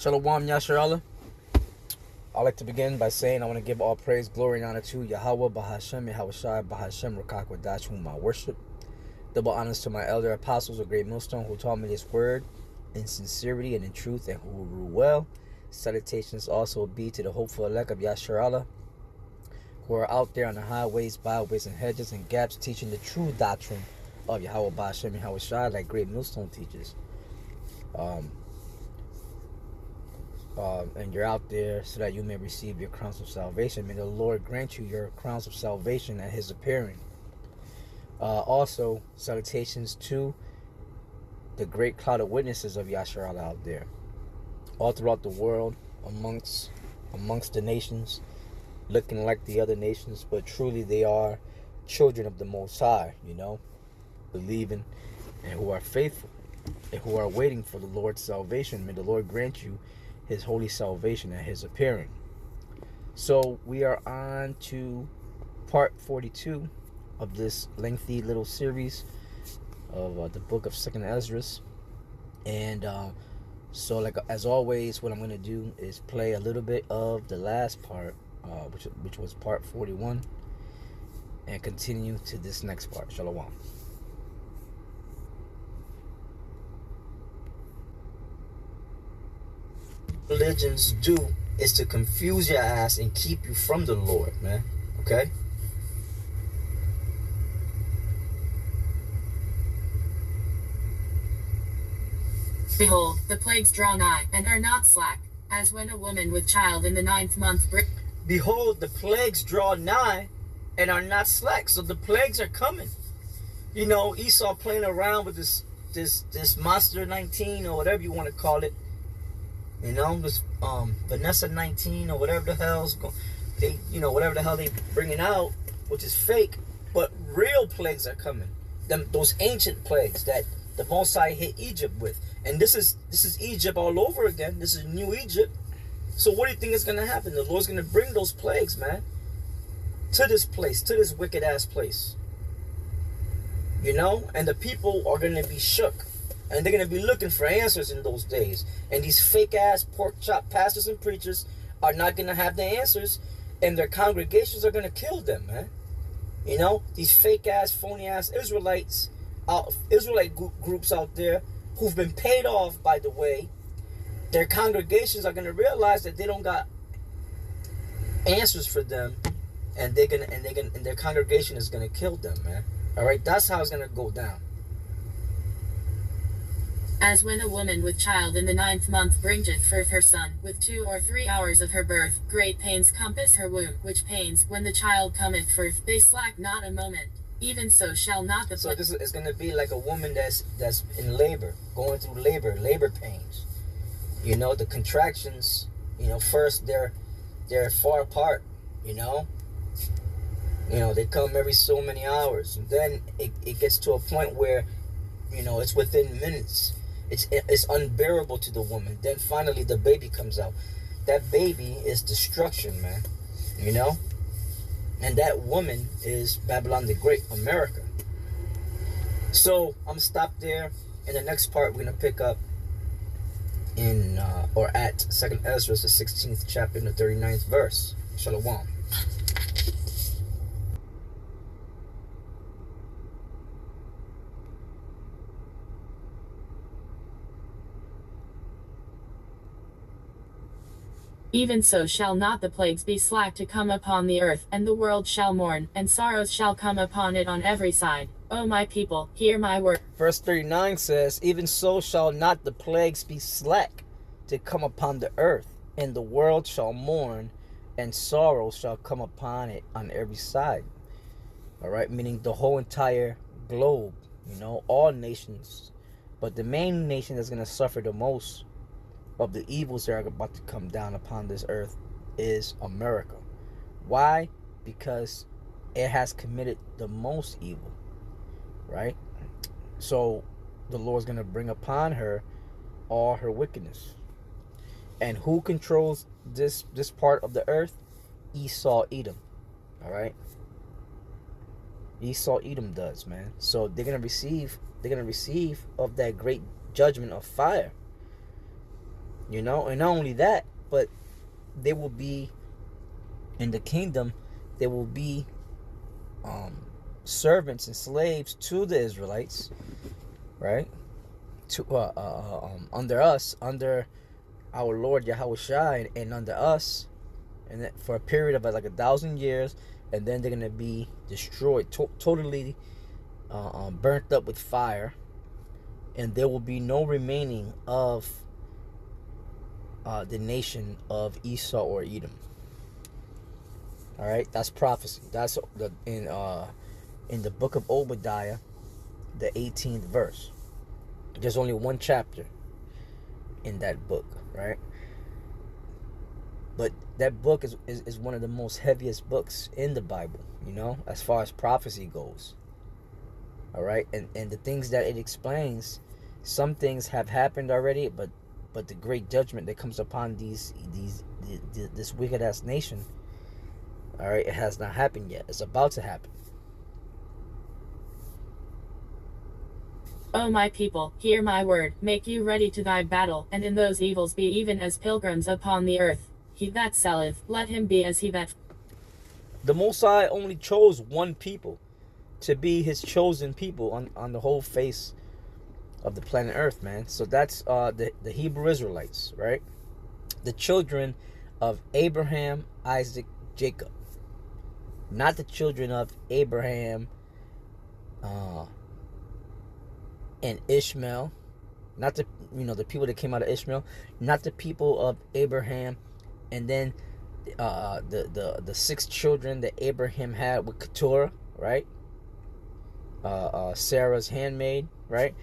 Shalom Yasharallah. I'd like to begin by saying I want to give all praise, glory, and honor to Yahweh, Bahashem, Yahushai, Bahashem, Rakak, Wadash, whom I worship. Double honors to my elder apostles, a great millstone, who taught me this word in sincerity and in truth, and who will rule well. Salutations also be to the hopeful elect of Yasharallah, who are out there on the highways, byways, and hedges and gaps, teaching the true doctrine of Yahweh, Bahashem, Yahushai, like great millstone teaches. And you're out there so that you may receive your crowns of salvation. May the Lord grant you your crowns of salvation at his appearing. Also, salutations to the great cloud of witnesses of Yasharallah out there, all throughout the world, amongst the nations, looking like the other nations, but truly they are children of the Most High, believing and who are faithful and who are waiting for the Lord's salvation. May the Lord grant you his holy salvation at his appearing. So we are on to part 42 of this lengthy little series of the book of 2nd ESDRAS. And so, like as always, what I'm going to do is play a little bit of the last part, which was part 41, and continue to this next part. Shalom. Religions do is to confuse your ass and keep you from the Lord, man. Okay? Behold, the plagues draw nigh, and are not slack, as when a woman with child in the 9th month Behold, the plagues draw nigh, and are not slack. So the plagues are coming. Esau playing around with this Monster 19, or whatever you want to call it. This Vanessa 19 or whatever the hell's whatever the hell they bringing out, which is fake, but real plagues are coming. Those ancient plagues that the Most High hit Egypt with, and this is Egypt all over again. This is New Egypt. So what do you think is gonna happen? The Lord's gonna bring those plagues, man, to this place, to this wicked ass place. And the people are gonna be shook. And they're going to be looking for answers in those days. And these fake-ass pork-chop pastors and preachers are not going to have the answers. And their congregations are going to kill them, man. These fake-ass, phony-ass Israelite groups out there who've been paid off, by the way, their congregations are going to realize that they don't got answers for them. And their congregation is going to kill them, man. All right? That's how it's going to go down. As when a woman with child in the 9th month bringeth forth her son, with 2 or 3 hours of her birth, great pains compass her womb, which pains, when the child cometh forth, they slack not a moment. Even so shall not the... So this is going to be like a woman that's in labor, going through labor pains. The contractions, first they're far apart, they come every so many hours. And then it gets to a point where, it's within minutes. It's unbearable to the woman. Then finally the baby comes out. That baby is destruction, man. And that woman is Babylon the Great, America. So I'm stopped there. In the next part, we're going to pick up in, or at 2nd ESDRAS, the 16th chapter, in the 39th verse. Shalom. Even so shall not the plagues be slack to come upon the earth, and the world shall mourn, and sorrows shall come upon it on every side. O my people, hear my word. Verse 39 says, even so shall not the plagues be slack to come upon the earth, and the world shall mourn, and sorrow shall come upon it on every side. All right, meaning the whole entire globe, all nations. But the main nation that's going to suffer the most of the evils that are about to come down upon this earth is America. Why? Because it has committed the most evil, right? So the Lord's going to bring upon her all her wickedness. And who controls this part of the earth? Esau, Edom. All right? Esau, Edom does, man. So they're going to receive of that great judgment of fire. You know, and not only that, but they will be in the kingdom. They will be servants and slaves to the Israelites, right? To under us, under our Lord Yahweh Shai, and under us, and for a period of like 1,000 years, and then they're gonna be destroyed, totally burnt up with fire, and there will be no remaining of the nation of Esau or Edom. All right, that's prophecy. That's in the book of Obadiah, the 18th verse. There's only one chapter in that book, right? But that book is one of the most heaviest books in the Bible, you know, as far as prophecy goes. All right, and the things that it explains, some things have happened already, but the great judgment that comes upon this wicked ass nation, all right, it has not happened yet. It's about to happen. O my people, hear my word, make you ready to thy battle, and in those evils be even as pilgrims upon the earth. He that selleth, let him be as he that... The Most High only chose one people to be his chosen people on the whole face of the planet Earth, man. So that's the Hebrew Israelites, right? The children of Abraham, Isaac, Jacob. Not the children of Abraham and Ishmael. Not the the people that came out of Ishmael. Not the people of Abraham, and then the 6 children that Abraham had with Keturah, right? Sarah's handmaid, right?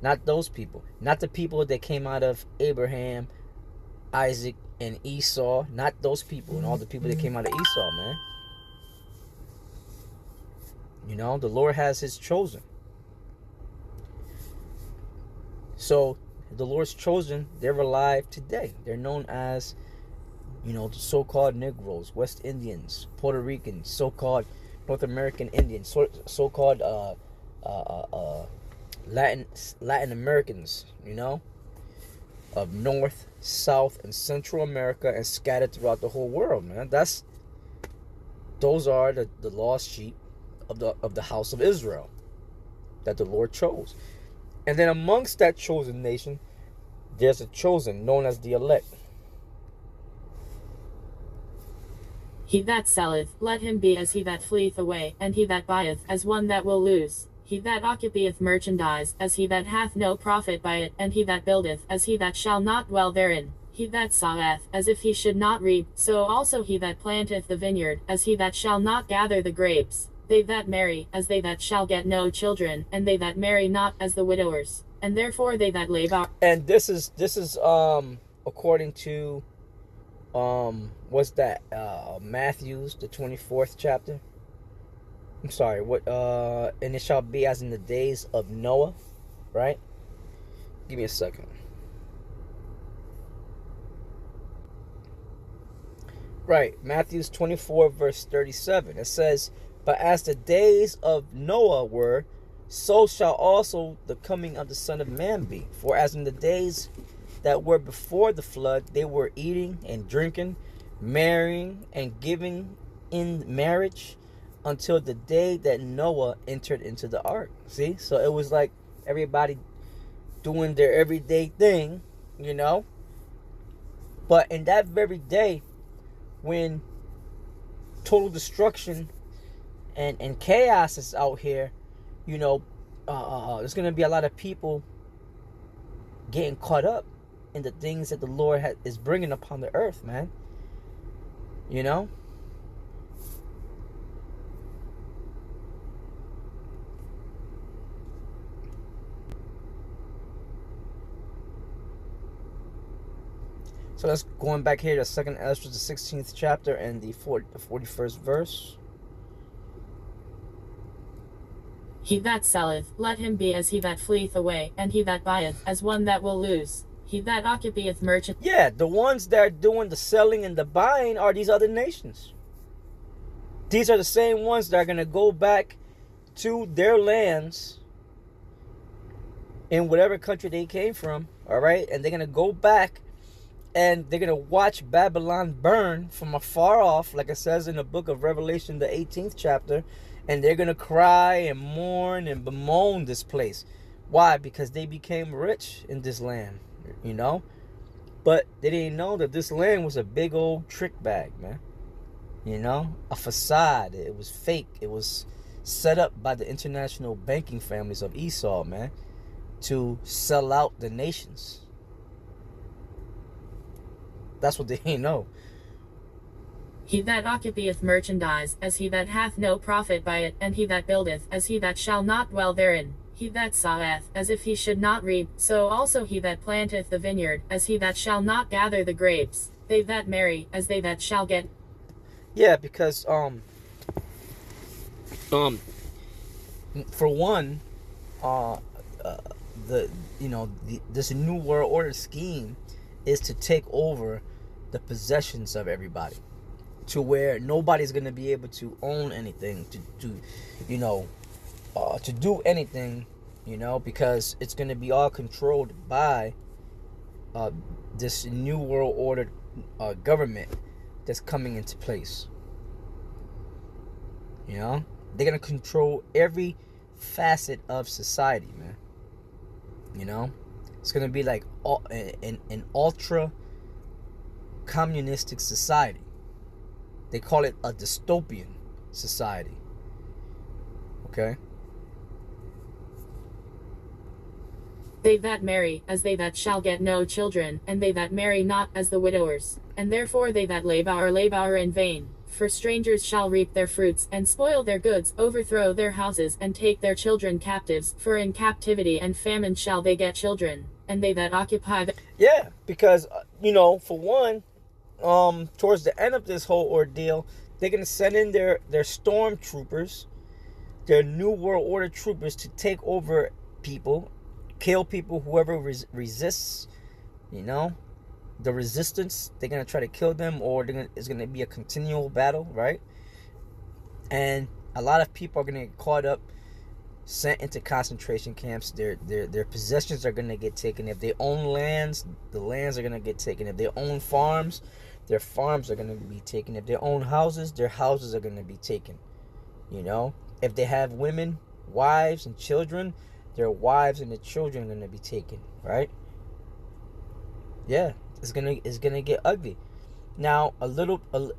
Not those people. Not the people that came out of Abraham, Isaac, and Esau. Not those people and all the people that came out of Esau, man. You know, the Lord has his chosen. So the Lord's chosen, they're alive today. They're known as, the so-called Negroes, West Indians, Puerto Ricans, so-called North American Indians, so-called Latin Americans, of North, South, and Central America, and scattered throughout the whole world, man. Those are the lost sheep of the house of Israel that the Lord chose. And then amongst that chosen nation, there's a chosen known as the elect. He that selleth, let him be as he that fleeth away, and he that buyeth, as one that will lose. He that occupieth merchandise, as he that hath no profit by it, and he that buildeth, as he that shall not dwell therein. He that soweth, as if he should not reap, so also he that planteth the vineyard, as he that shall not gather the grapes. They that marry, as they that shall get no children, and they that marry not, as the widowers. And therefore they that labor. And this is according to what's that? Matthew's, the 24th chapter. I'm sorry, and it shall be as in the days of Noah, right? Give me a second. Right, Matthew's 24 verse 37. It says, "But as the days of Noah were, so shall also the coming of the Son of Man be. For as in the days that were before the flood, they were eating and drinking, marrying and giving in marriage, until the day that Noah entered into the ark." See? So it was like everybody doing their everyday thing, But in that very day, when total destruction and chaos is out here, there's going to be a lot of people getting caught up in the things that the Lord is bringing upon the earth, man. So let's going back here to 2nd Esdras, the 16th chapter and the 41st verse. He that selleth, let him be as he that fleeth away, and he that buyeth, as one that will lose. He that occupieth merchant. Yeah, the ones that are doing the selling and the buying are these other nations. These are the same ones that are going to go back to their lands in whatever country they came from, all right? And they're going to go back and they're going to watch Babylon burn from afar off, like it says in the book of Revelation, the 18th chapter. And they're going to cry and mourn and bemoan this place. Why? Because they became rich in this land, you know? But they didn't know that this land was a big old trick bag, man. You know? A facade. It was fake. It was set up by the international banking families of Esau, man, to sell out the nations. That's what they didn't know. He that occupieth merchandise, as he that hath no profit by it, and he that buildeth, as he that shall not dwell therein. He that soweth, as if he should not reap, so also he that planteth the vineyard, as he that shall not gather the grapes. They that marry, as they that shall get. Yeah, because for one, this new world order scheme is to take over the possessions of everybody, to where nobody's gonna be able to own anything, to do anything, because it's gonna be all controlled by this new world order government that's coming into place. They're gonna control every facet of society, man. It's gonna be like an ultra communistic society. They call it a dystopian society. Okay? They that marry, as they that shall get no children, and they that marry not, as the widowers. And therefore they that labour in vain. For strangers shall reap their fruits, and spoil their goods, overthrow their houses, and take their children captives. For in captivity and famine shall they get children, and they that occupy the... Yeah, because, for one, towards the end of this whole ordeal, they're going to send in their stormtroopers, their New World Order troopers, to take over people, kill people, whoever resists, the resistance. They're going to try to kill them, or it's going to be a continual battle, right? And a lot of people are going to get caught up, sent into concentration camps. Their possessions are going to get taken. If they own lands, the lands are going to get taken. If they own farms, their farms are going to be taken. If they own houses, their houses are going to be taken. If they have women, wives, and children, their wives and their children are going to be taken, right? Yeah, it's gonna get ugly. Now,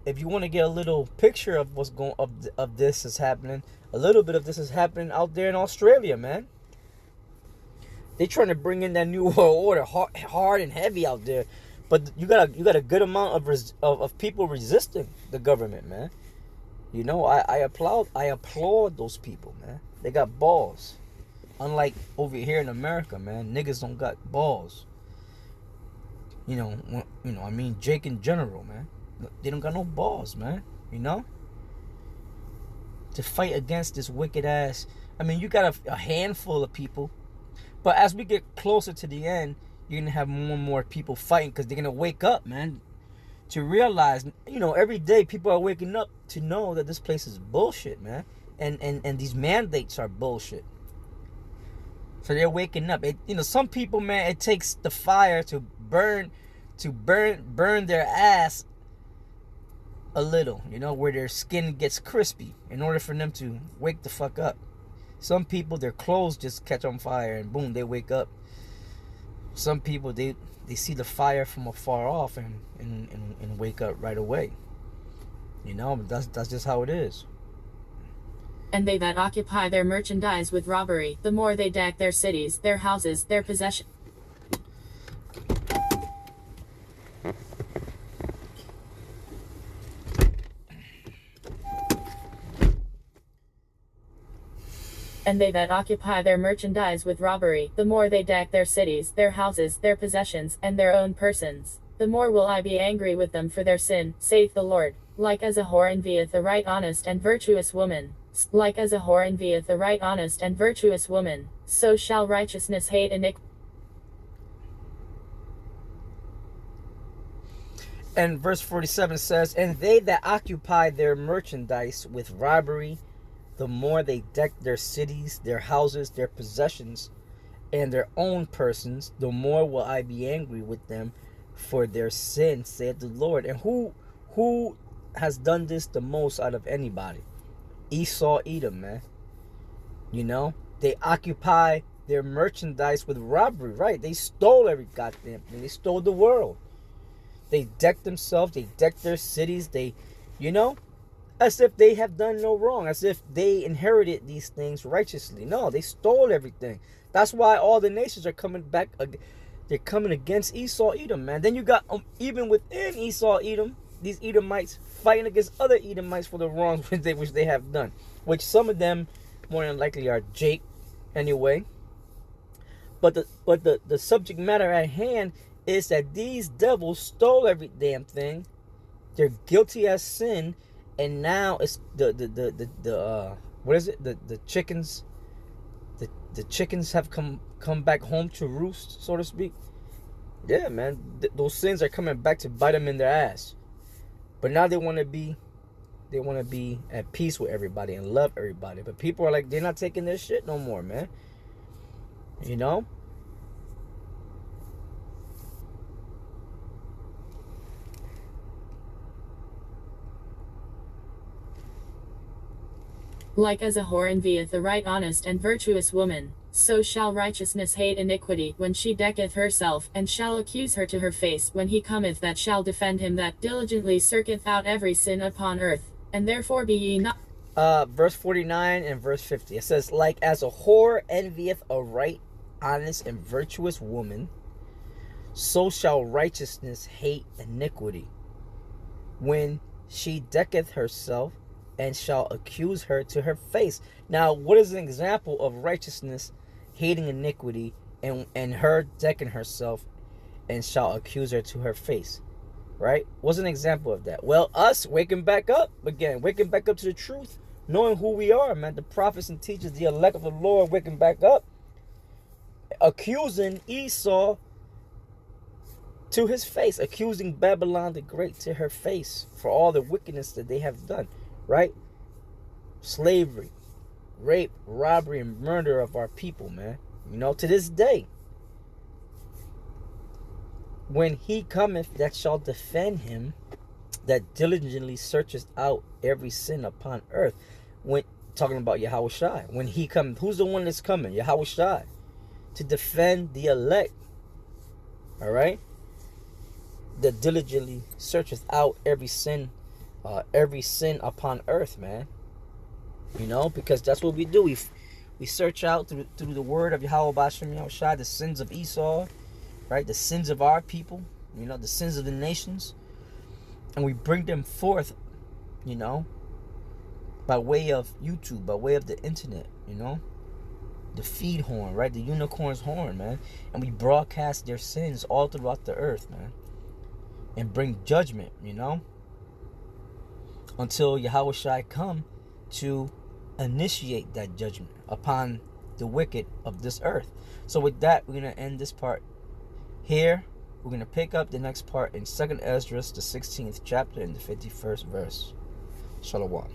if you want to get a little picture of what's going of this is happening, a little bit of this is happening out there in Australia, man. They trying to bring in that new world order hard and heavy out there, but you got a good amount of people resisting the government, man. I applaud those people, man. They got balls. Unlike over here in America, man, niggas don't got balls. Jake in general, man. They don't got no balls, man. To fight against this wicked ass. You got a handful of people. But as we get closer to the end, you're going to have more and more people fighting, because they're going to wake up, man. To realize, every day people are waking up to know that this place is bullshit, man. And these mandates are bullshit. So they're waking up. Some people, man, it takes the fire to burn their ass a little, where their skin gets crispy, in order for them to wake the fuck up. Some people, their clothes just catch on fire and boom, they wake up. Some people, they see the fire from afar off and wake up right away. That's just how it is. And they that occupy their merchandise with robbery, the more they deck their cities, their houses, their possessions. And they that occupy their merchandise with robbery, the more they deck their cities, their houses, their possessions, and their own persons, the more will I be angry with them for their sin, saith the Lord. Like as a whore envieth a right honest and virtuous woman, like as a whore envieth a right honest and virtuous woman, so shall righteousness hate iniquity. And verse 47 says, and they that occupy their merchandise with robbery, the more they deck their cities, their houses, their possessions, and their own persons, the more will I be angry with them for their sin, saith the Lord. And who has done this the most out of anybody? Esau, Edom, man. You know, they occupy their merchandise with robbery, right? They stole every goddamn thing. They stole the world. They decked themselves. They decked their cities. They, you know, as if they have done no wrong, as if they inherited these things righteously. No, they stole everything. That's why all the nations are coming back. They're coming against Esau, Edom, man. Then you got even within Esau, Edom, these Edomites fighting against other Edomites for the wrongs which they have done. Which some of them more than likely are Jake, anyway. But the subject matter at hand is that these devils stole every damn thing. They're guilty as sin, and now it's the what is it? The chickens. The chickens have come back home to roost, so to speak. Yeah, man, those sins are coming back to bite them in their ass. But now they want to be at peace with everybody and love everybody. But people are like, they're not taking their shit no more, man. You know? Like as a whore envieth a right honest and virtuous woman, so shall righteousness hate iniquity when she decketh herself, and shall accuse her to her face when he cometh that shall defend him that diligently searcheth out every sin upon earth. And therefore be ye not. Verse 49 and verse 50. It says, like as a whore envieth a right honest and virtuous woman, so shall righteousness hate iniquity when she decketh herself, and shall accuse her to her face. Now, what is an example of righteousness hating iniquity and her decking herself and shall accuse her to her face? Right? What's an example of that? Well, us waking back up again, waking back up to the truth, knowing who we are, man. The prophets and teachers, the elect of the Lord, waking back up, accusing Esau to his face, accusing Babylon the Great to her face for all the wickedness that they have done. Right? Slavery, rape, robbery, and murder of our people, man. You know, to this day. When he cometh that shall defend him, that diligently searches out every sin upon earth. When talking about Yahweh Shai. When he comes, who's the one that's coming? Yahweh Shai. To defend the elect. Alright? That diligently searcheth out every sin upon earth, man. You know, because that's what we do. We search out through the word of Yahweh Bashem Yahushai, the sins of Esau, right? The sins of our people, you know, the sins of the nations. And we bring them forth, you know, by way of YouTube, by way of the internet, you know. The feed horn, right? The unicorn's horn, man. And we broadcast their sins all throughout the earth, man. And bring judgment, you know. Until Yahweh Shai come to initiate that judgment upon the wicked of this earth. So with that, we're going to end this part here. We're going to pick up the next part in 2nd ESDRAS, the 16th chapter, and the 51st verse. Shalom.